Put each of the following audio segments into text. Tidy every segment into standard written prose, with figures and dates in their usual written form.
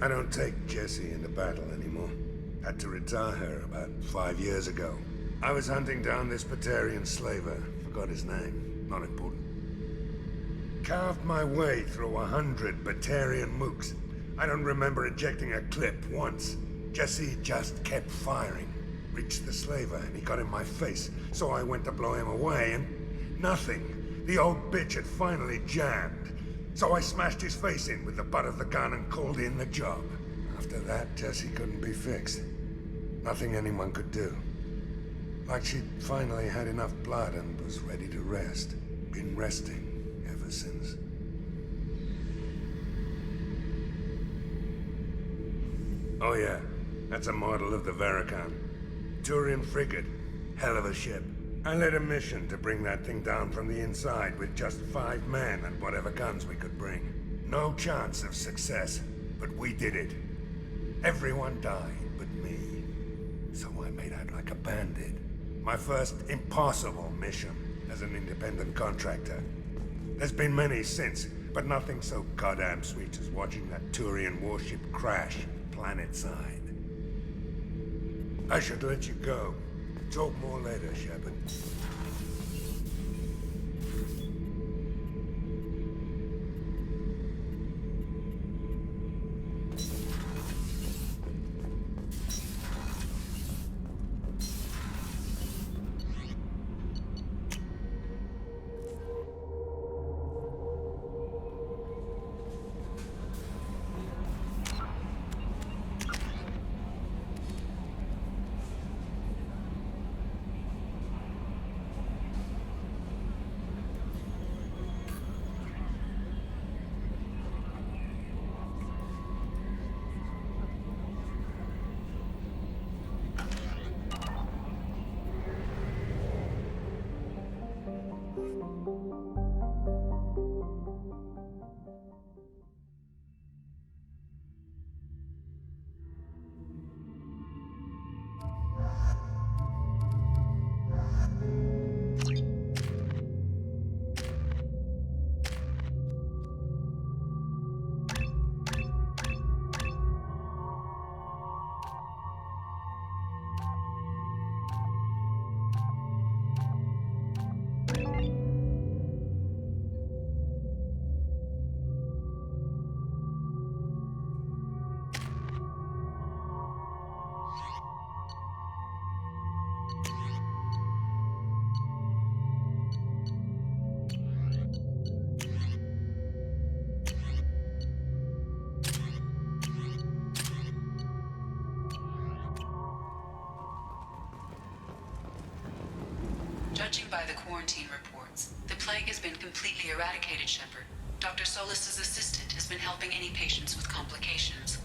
I don't take Jessie into battle anymore. Had to retire her about 5 years ago. I was hunting down this Batarian slaver. Forgot his name. Not important. Carved my way through 100 Batarian mooks. I don't remember ejecting a clip once. Jessie just kept firing. Reached the slaver and he got in my face, so I went to blow him away and nothing. The old bitch had finally jammed. So I smashed his face in with the butt of the gun and called in the job. After that, Jessie couldn't be fixed. Nothing anyone could do. Like she'd finally had enough blood and was ready to rest. Been resting ever since. Oh yeah, that's a model of the Veracon. Turian frigate. Hell of a ship. I led a mission to bring that thing down from the inside with just 5 men and whatever guns we could bring. No chance of success, but we did it. Everyone died but me. So I made out like a bandit. My first impossible mission as an independent contractor. There's been many since, but nothing so goddamn sweet as watching that Turian warship crash planet-side. I should let you go. Talk more later, Shepard. Judging by the quarantine reports, the plague has been completely eradicated, Shepard. Dr. Solis's assistant has been helping any patients with complications.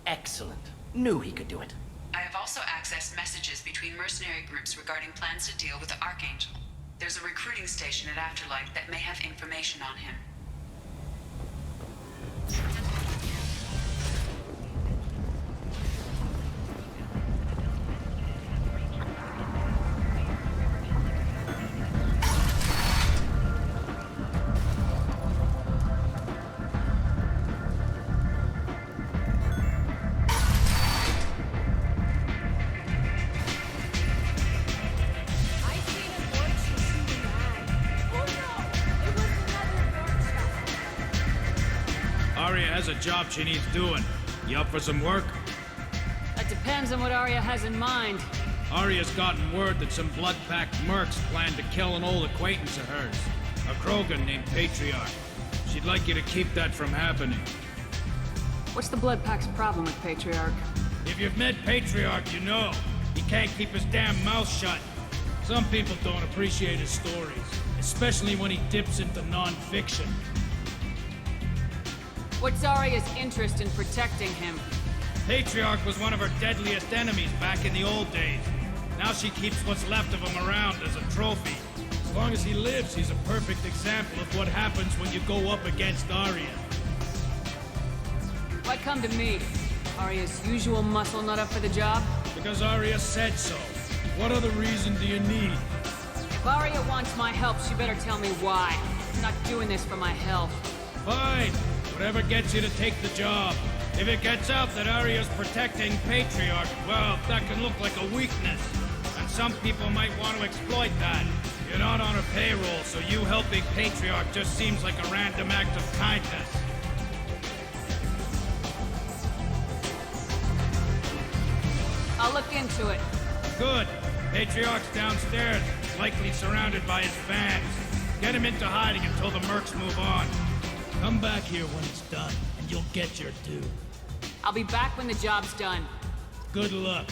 Excellent. Knew he could do it. I have also accessed messages between mercenary groups regarding plans to deal with the Archangel. There's a recruiting station at Afterlight that may have information on him. Aria has a job she needs doing. You up for some work? That depends on what Aria has in mind. Aria's gotten word that some blood-packed mercs plan to kill an old acquaintance of hers. A Krogan named Patriarch. She'd like you to keep that from happening. What's the Blood Pack's problem with Patriarch? If you've met Patriarch, you know. He can't keep his damn mouth shut. Some people don't appreciate his stories, especially when he dips into non-fiction. What's Aria's interest in protecting him? Patriarch was one of her deadliest enemies back in the old days. Now she keeps what's left of him around as a trophy. As long as he lives, he's a perfect example of what happens when you go up against Aria. Why come to me? Aria's usual muscle not up for the job? Because Aria said so. What other reason do you need? If Aria wants my help, she better tell me why. I'm not doing this for my health. Fine. Whatever gets you to take the job. If it gets out that Aria's protecting Patriarch, well, that can look like a weakness. And some people might want to exploit that. You're not on her payroll, so you helping Patriarch just seems like a random act of kindness. I'll look into it. Good. Patriarch's downstairs, likely surrounded by his fans. Get him into hiding until the mercs move on. Come back here when it's done, and you'll get your due. I'll be back when the job's done. Good luck.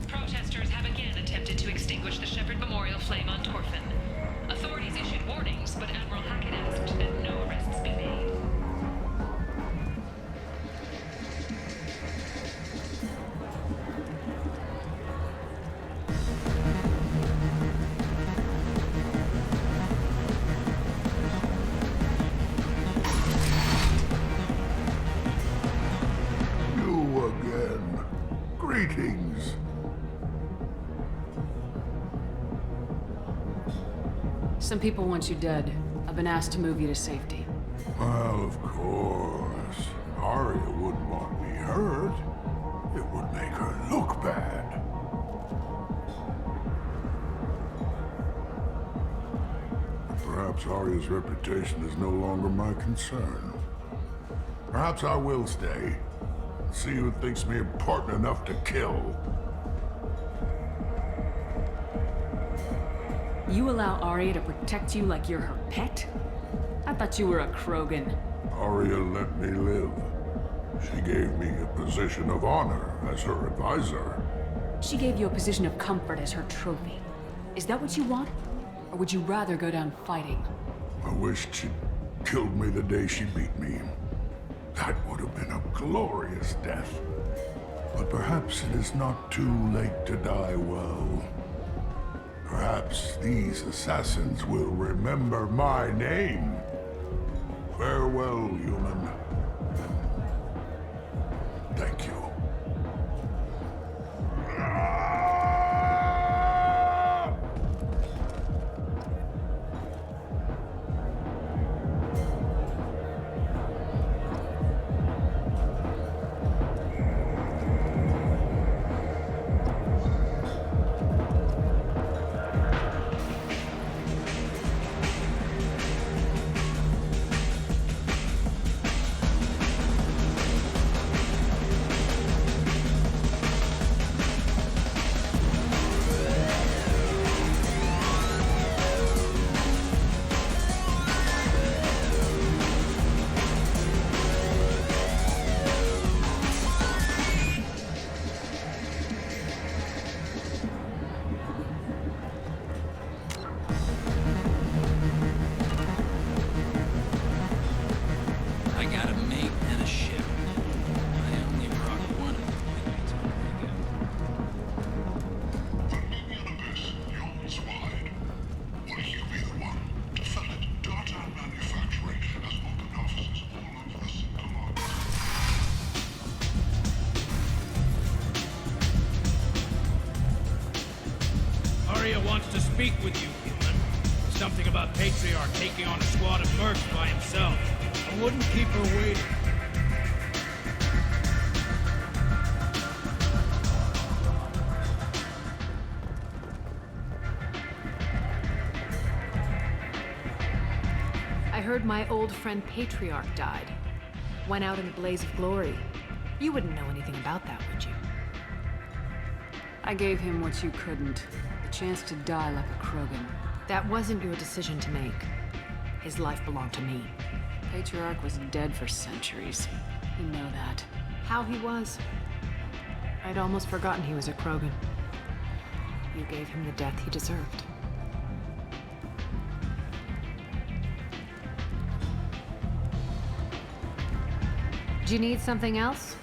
Protesters have again attempted to extinguish the Shepherd Memorial flame on Torfin. Authorities issued warnings, but Admiral Hackett asked that no arrests be made. You again. Greetings. Some people want you dead. I've been asked to move you to safety. Well, of course. Aria wouldn't want me hurt. It would make her look bad. Perhaps Aria's reputation is no longer my concern. Perhaps I will stay. See who thinks me important enough to kill. You allow Aria to protect you like you're her pet? I thought you were a Krogan. Aria let me live. She gave me a position of honor as her advisor. She gave you a position of comfort as her trophy. Is that what you want? Or would you rather go down fighting? I wished she'd killed me the day she beat me. That would have been a glorious death. But perhaps it is not too late to die well. Perhaps these assassins will remember my name. Farewell, human. Thank you. I got a mate and a ship. I only brought one of them. The universe yawns wide. Will you be the one to fill it? Data manufacturing has opened offices all over the single. Aria wants to speak with you, human. Something about Patriarch taking on a squad of mercs by himself. I wouldn't keep her waiting. I heard my old friend Patriarch died. Went out in a blaze of glory. You wouldn't know anything about that, would you? I gave him what you couldn't. The chance to die like a Krogan. That wasn't your decision to make. His life belonged to me. Patriarch was dead for centuries. You know that. How he was? I'd almost forgotten he was a Krogan. You gave him the death he deserved. Do you need something else?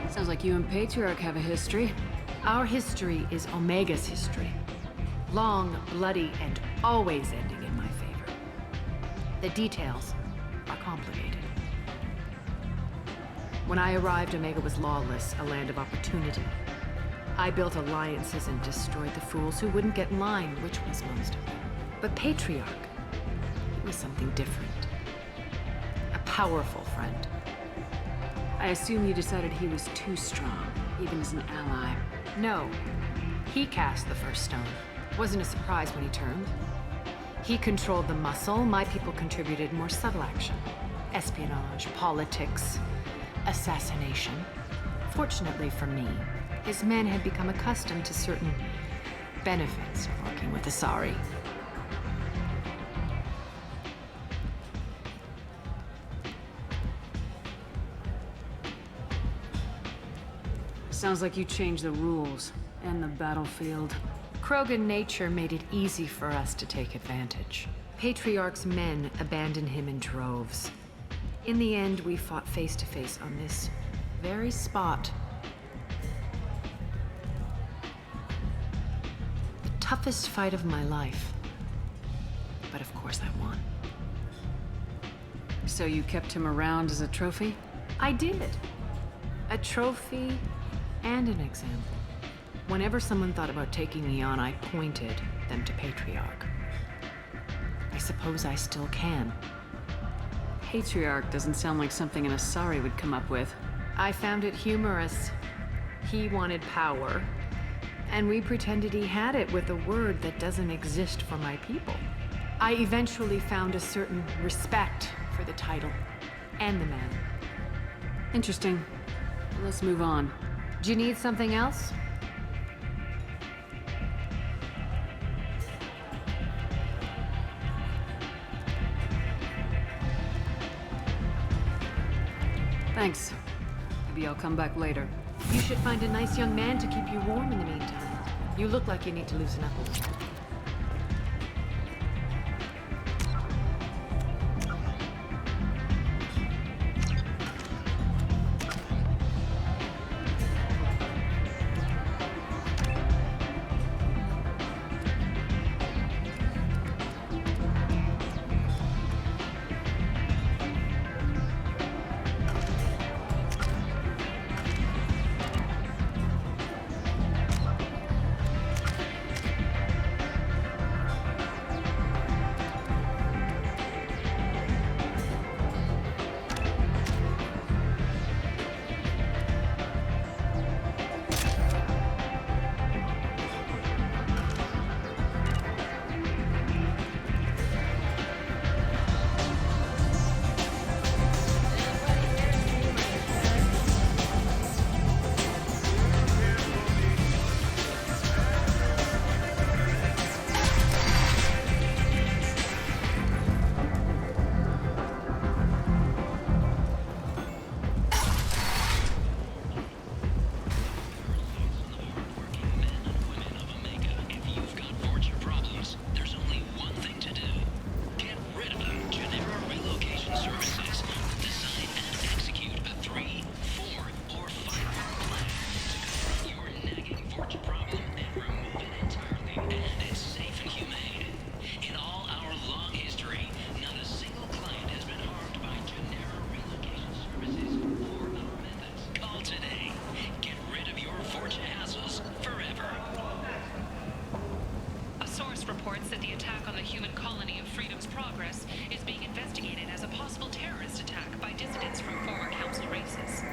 Sounds like you and Patriarch have a history. Our history is Omega's history. Long, bloody, and always ending in my favor. The details are complicated. When I arrived, Omega was lawless, a land of opportunity. I built alliances and destroyed the fools who wouldn't get in line, which was most of them. But Patriarch, he was something different. A powerful friend. I assume you decided he was too strong, even as an ally. No, he cast the first stone. Wasn't a surprise when he turned. He controlled the muscle, my people contributed more subtle action. Espionage, politics, assassination. Fortunately for me, his men had become accustomed to certain benefits of working with Asari. Sounds like you changed the rules and the battlefield. Krogan nature made it easy for us to take advantage. Patriarch's men abandoned him in droves. In the end, we fought face to face on this very spot. The toughest fight of my life. But of course I won. So you kept him around as a trophy? I did. A trophy and an example. Whenever someone thought about taking me on, I pointed them to Patriarch. I suppose I still can. Patriarch doesn't sound like something an Asari would come up with. I found it humorous. He wanted power, and we pretended he had it with a word that doesn't exist for my people. I eventually found a certain respect for the title and the man. Interesting. Let's move on. Do you need something else? Thanks. Maybe I'll come back later. You should find a nice young man to keep you warm in the meantime. You look like you need to loosen up a little. reports that the attack on the human colony of Freedom's Progress is being investigated as a possible terrorist attack by dissidents from former council races.